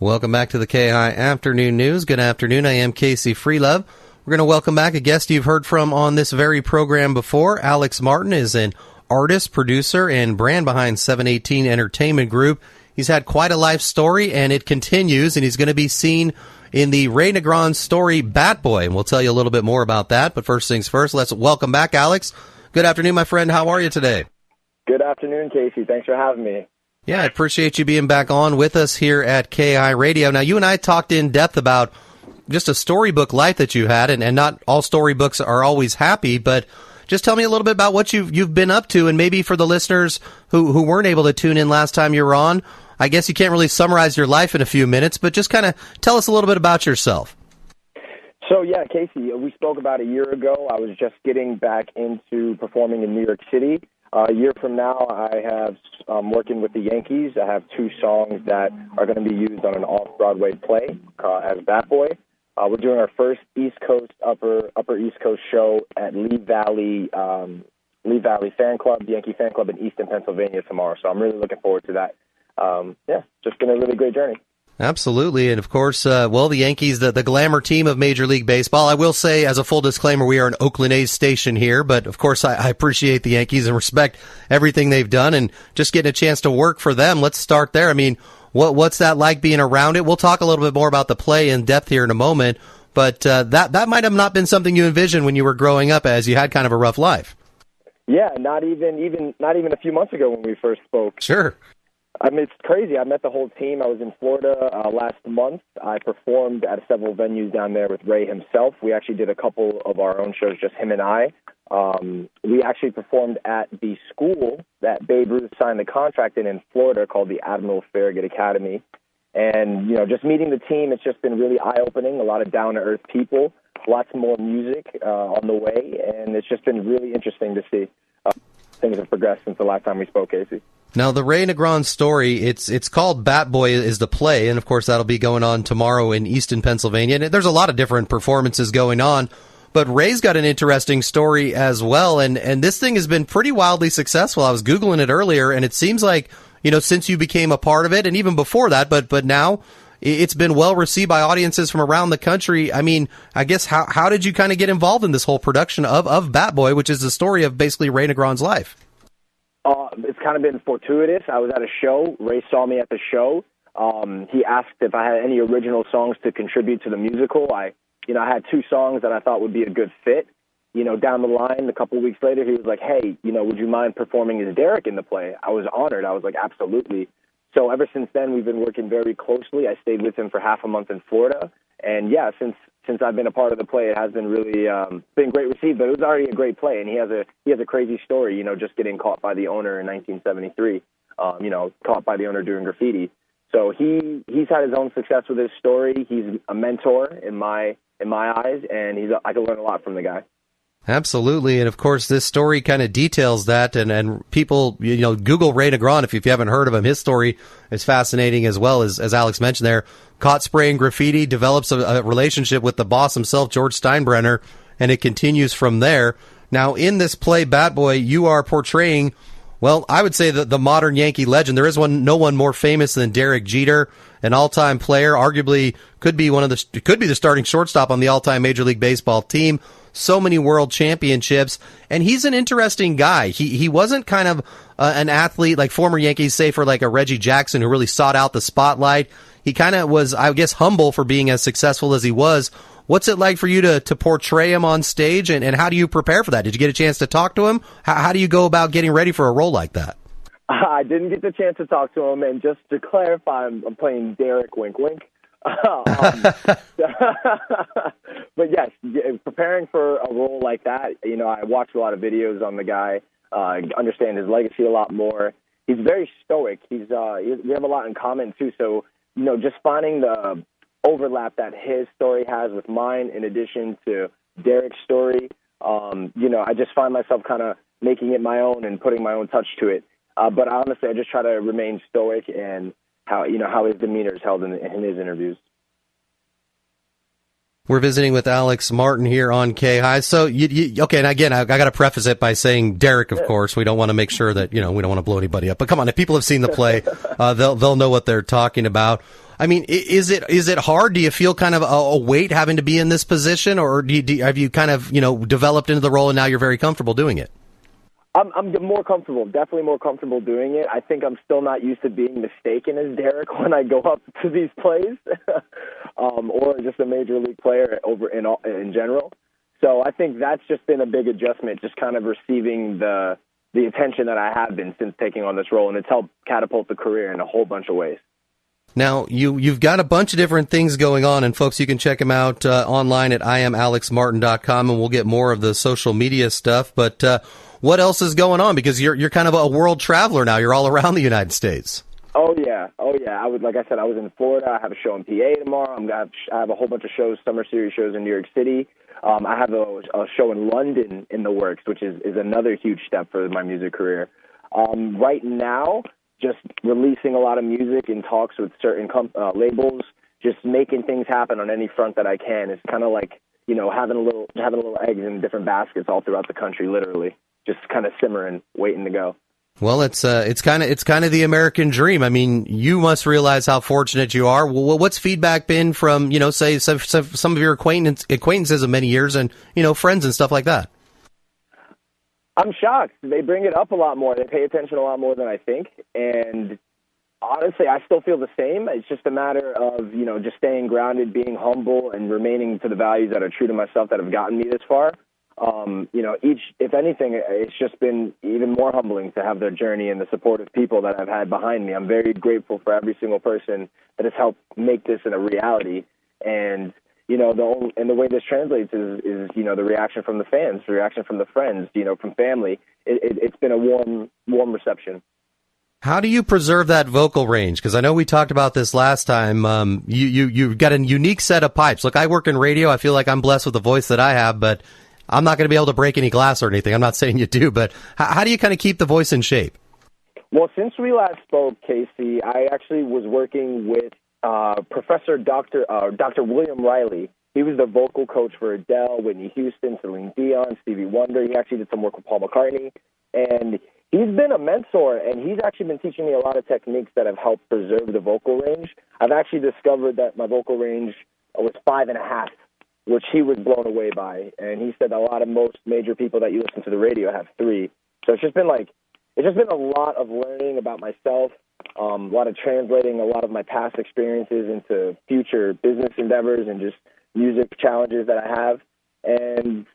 Welcome back to the KI Afternoon News. Good afternoon. I am Kasey Freelove. We're going to welcome back a guest you've heard from on this very program before. Alex Martin is an artist, producer, and brand behind 718 Entertainment Group. He's had quite a life story, and it continues, and he's going to be seen in the Ray Negron's story, Bat Boy, and we'll tell you a little bit more about that. But first things first, let's welcome back Alex. Good afternoon, my friend. How are you today? Good afternoon, Kasey. Thanks for having me. Yeah, I appreciate you being back on with us here at KI Radio. Now, you and I talked in depth about just a storybook life that you had, and not all storybooks are always happy, but just tell me a little bit about what you've been up to, and maybe for the listeners who weren't able to tune in last time you were on, I guess you can't really summarize your life in a few minutes, but just kind of tell us a little bit about yourself. So, yeah, Kasey, we spoke about a year ago. I was just getting back into performing in New York City. A year from now, I have working with the Yankees. I have 2 songs that are going to be used on an off-Broadway play as Bat Boy. We're doing our first East Coast, Upper East Coast show at Lee Valley Fan Club, the Yankee Fan Club in Easton, Pennsylvania tomorrow. So I'm really looking forward to that. Just been a really great journey. Absolutely. And, of course, the Yankees, the glamour team of Major League Baseball. I will say, as a full disclaimer, we are an Oakland A's station here, but, of course, I appreciate the Yankees and respect everything they've done, and just getting a chance to work for them. Let's start there. I mean, what's that like being around it? We'll talk a little bit more about the play in depth here in a moment, but that might have not been something you envisioned when you were growing up, as you had kind of a rough life. Yeah, not even a few months ago when we first spoke. Sure. I mean, it's crazy. I met the whole team. I was in Florida last month. I performed at several venues down there with Ray himself. We actually did a couple of our own shows, just him and I. We actually performed at the school that Babe Ruth signed the contract in Florida called the Admiral Farragut Academy. And, just meeting the team, it's just been really eye-opening, a lot of down-to-earth people, lots more music on the way, and it's just been really interesting to see things have progressed since the last time we spoke, Kasey. Now, the Ray Negron story, it's called Bat Boy is the play, and of course that'll be going on tomorrow in Easton, Pennsylvania. And there's a lot of different performances going on, but Ray's got an interesting story as well, and this thing has been pretty wildly successful. I was Googling it earlier, and it seems like, since you became a part of it, and even before that, but now it's been well received by audiences from around the country. I mean, I guess how did you kind of get involved in this whole production of Bat Boy, which is the story of basically Ray Negron's life? It's kind of been fortuitous. I was at a show. Ray saw me at the show. He asked if I had any original songs to contribute to the musical. I had 2 songs that I thought would be a good fit. Down the line, a couple of weeks later, he was like, hey, would you mind performing as Derek in the play? I was honored. I was like, absolutely. So ever since then, we've been working very closely. I stayed with him for half a month in Florida. And, yeah, since I've been a part of the play, it has been really been great received. But it was already a great play, and he has a crazy story. Just getting caught by the owner in 1973. Caught by the owner doing graffiti. So he's had his own success with his story. He's a mentor in my eyes, and I can learn a lot from the guy. Absolutely, and of course, this story kind of details that, and people, Google Ray Negron if you haven't heard of him. His story is fascinating as well, as Alex mentioned there. Caught spraying graffiti, develops a relationship with the boss himself, George Steinbrenner, and it continues from there. Now, in this play, Bat Boy, you are portraying, well, I would say the modern Yankee legend. There is no one more famous than Derek Jeter, an all-time player, arguably could be the starting shortstop on the all-time Major League Baseball team. So many world championships, and he's an interesting guy. He wasn't kind of an athlete like former Yankees, say for like a Reggie Jackson, who really sought out the spotlight. He kind of was, I guess, humble for being as successful as he was. What's it like for you to portray him on stage, and how do you prepare for that? Did you get a chance to talk to him? How do you go about getting ready for a role like that? I didn't get the chance to talk to him, and just to clarify, I'm playing Derek, wink, wink. But yes, preparing for a role like that, I watched a lot of videos on the guy, understand his legacy a lot more. He's very stoic. We have a lot in common too. So, just finding the overlap that his story has with mine, in addition to Derek's story, I just find myself kind of making it my own and putting my own touch to it. But honestly, I just try to remain stoic and how his demeanor is held in his interviews. We're visiting with Alex Martin here on K-High. So, okay, and again, I got to preface it by saying Derek, of course. We don't want to make sure that, we don't want to blow anybody up. But come on, if people have seen the play, they'll know what they're talking about. I mean, is it hard? Do you feel kind of a weight having to be in this position, or have you kind of, developed into the role and now you're very comfortable doing it? I'm more comfortable, definitely more comfortable doing it. I think I'm still not used to being mistaken as Derek when I go up to these plays, or just a major league player over in general. So I think that's just been a big adjustment, just kind of receiving the attention that I have been since taking on this role, and it's helped catapult the career in a whole bunch of ways. Now, you've got a bunch of different things going on, and folks, you can check them out online at iamalexmartin.com, and we'll get more of the social media stuff. But what else is going on? Because you're kind of a world traveler now. You're all around the United States. Oh yeah. Like I said, I was in Florida. I have a show in PA tomorrow. I have a whole bunch of shows, summer series shows in New York City. I have a show in London in the works, which is another huge step for my music career. Right now, just releasing a lot of music in talks with certain labels, just making things happen on any front that I can. It's kind of like, having a little eggs in different baskets all throughout the country, literally, just kind of simmering, waiting to go. Well, it's kind of the American dream. I mean, you must realize how fortunate you are. Well, what's feedback been from, say some of your acquaintances of many years and, friends and stuff like that? I'm shocked. They bring it up a lot more. They pay attention a lot more than I think. And honestly, I still feel the same. It's just a matter of, just staying grounded, being humble, and remaining to the values that are true to myself that have gotten me this far. If anything, it's just been even more humbling to have their journey and the support of people that I've had behind me. I'm very grateful for every single person that has helped make this a reality. And the way this translates is the reaction from the fans, the reaction from the friends, from family. It's been a warm reception. How do you preserve that vocal range? Because I know we talked about this last time. You've got a unique set of pipes. Look, I work in radio. I feel like I'm blessed with the voice that I have, but I'm not going to be able to break any glass or anything. I'm not saying you do, but how do you kind of keep the voice in shape? Well, since we last spoke, Casey, I actually was working with Professor Dr. William Riley. He was the vocal coach for Adele, Whitney Houston, Celine Dion, Stevie Wonder. He actually did some work with Paul McCartney. And he's been a mentor, and he's actually been teaching me a lot of techniques that have helped preserve the vocal range. I've actually discovered that my vocal range was 5.5, which he was blown away by. And he said most major people that you listen to the radio have 3. So it's just been a lot of learning about myself, a lot of translating a lot of my past experiences into future business endeavors and just music challenges that I have. And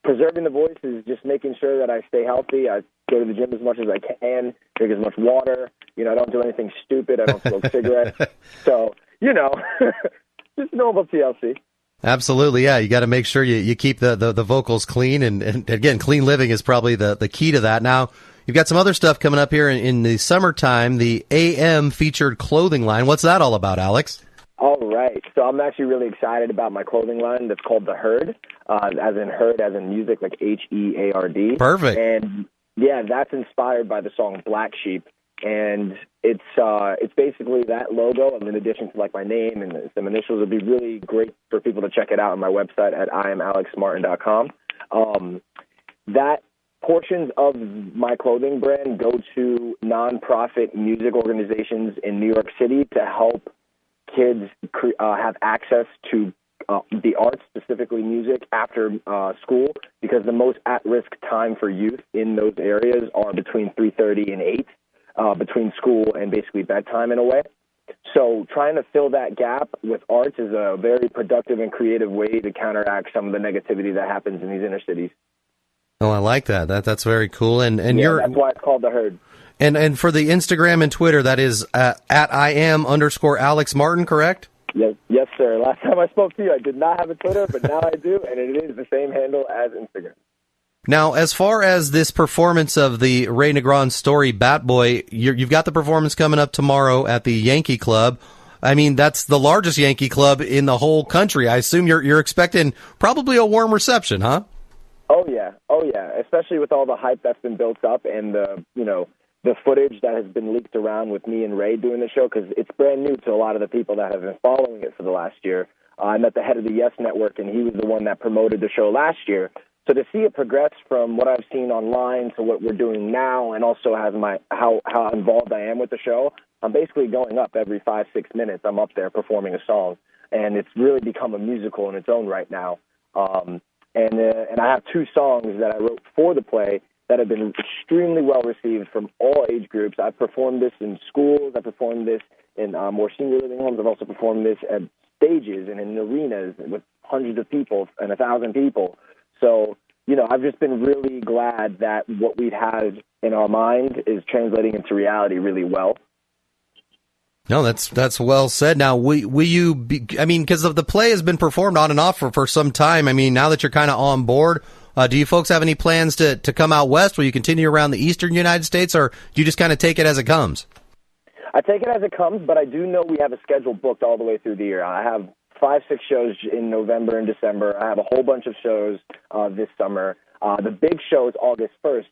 preserving the voice is just making sure that I stay healthy. I go to the gym as much as I can, drink as much water. I don't do anything stupid. I don't smoke cigarettes. So, just normal TLC. Absolutely, yeah. You got to make sure you keep the vocals clean, and again, clean living is probably the key to that. Now, you've got some other stuff coming up here in the summertime, the AM featured clothing line. What's that all about, Alex? All right. So I'm actually really excited about my clothing line that's called The Herd, as in herd, as in music, like HEARD. Perfect. And yeah, that's inspired by the song Black Sheep. And it's basically that logo, and in addition to like my name and some initials. It'd be really great for people to check it out on my website at iamalexmartin.com. That portions of my clothing brand go to nonprofit music organizations in New York City to help kids have access to the arts, specifically music, after school, because the most at-risk time for youth in those areas are between 3:30 and 8. Between school and basically bedtime in a way. So trying to fill that gap with arts is a very productive and creative way to counteract some of the negativity that happens in these inner cities. Oh, I like that. That's very cool. And that's why it's called The Herd. And for the Instagram and Twitter, that is at @IAM_Alex Martin, correct? Yes, sir. Last time I spoke to you, I did not have a Twitter, but now I do, and it is the same handle as Instagram. Now, as far as this performance of the Ray Negron story, Bat Boy, you've got the performance coming up tomorrow at the Yankee Club. I mean, that's the largest Yankee club in the whole country. I assume you're expecting probably a warm reception, huh? Oh yeah. Especially with all the hype that's been built up and the footage that has been leaked around with me and Ray doing the show, because it's brand new to a lot of the people that have been following it for the last year. I met the head of the Yes Network, and he was the one that promoted the show last year. So to see it progress from what I've seen online to what we're doing now, and also how involved I am with the show, I'm basically going up every 5-6 minutes. I'm up there performing a song, and it's really become a musical in its own right now. And I have 2 songs that I wrote for the play that have been extremely well received from all age groups. I've performed this in schools. I've performed this in more senior living homes. I've also performed this at stages and in arenas with hundreds of people and 1,000 people. So, I've just been really glad that what we've had in our mind is translating into reality really well. No, that's well said. Now, will you be, because the play has been performed on and off for some time. Now that you're kind of on board, do you folks have any plans to come out west? Will you continue around the eastern United States, or do you just kind of take it as it comes? I take it as it comes, but I do know we have a schedule booked all the way through the year. I have 5-6 shows in November and December. I have a whole bunch of shows this summer. The big show is August 1st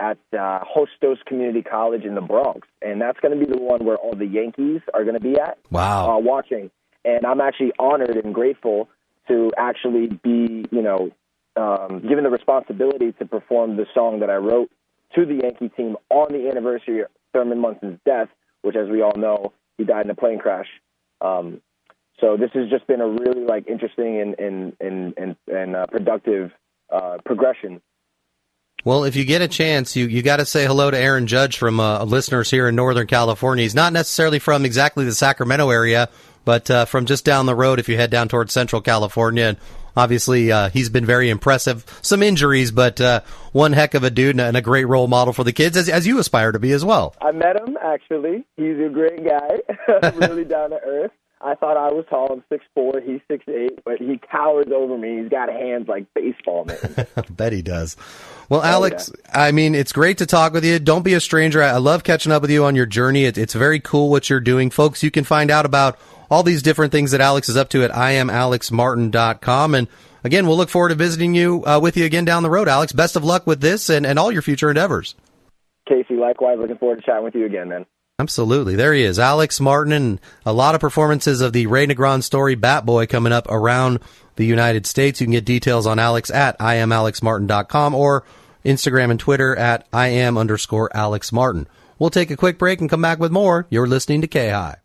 at Hostos Community College in the Bronx, and that's going to be the one where all the Yankees are going to be at. Wow. Watching. And I'm actually honored and grateful to actually be, given the responsibility to perform the song that I wrote to the Yankee team on the anniversary of Thurman Munson's death, which, as we all know, he died in a plane crash. So this has just been a really interesting and productive progression. Well, if you get a chance, you got to say hello to Aaron Judge from listeners here in Northern California. He's not necessarily from exactly the Sacramento area, but from just down the road if you head down towards Central California. And obviously, he's been very impressive. Some injuries, but one heck of a dude and a great role model for the kids, as you aspire to be as well. I met him, actually. He's a great guy, really down to earth. I thought I was tall. I'm 6'4", he's 6'8", but he towers over me. He's got hands like baseball, man. I bet he does. Well, Alex, yeah. It's great to talk with you. Don't be a stranger. I love catching up with you on your journey. It's very cool what you're doing. Folks, you can find out about all these different things that Alex is up to at IamAlexMartin.com. And again, we'll look forward to visiting you with you again down the road, Alex. Best of luck with this and all your future endeavors. Kasey, likewise. Looking forward to chatting with you again, man. Absolutely. There he is, Alex Martin, and a lot of performances of the Ray Negron story, Bat Boy, coming up around the United States. You can get details on Alex at IamAlexMartin.com or Instagram and Twitter at Iam_Alex Martin. We'll take a quick break and come back with more. You're listening to K-High.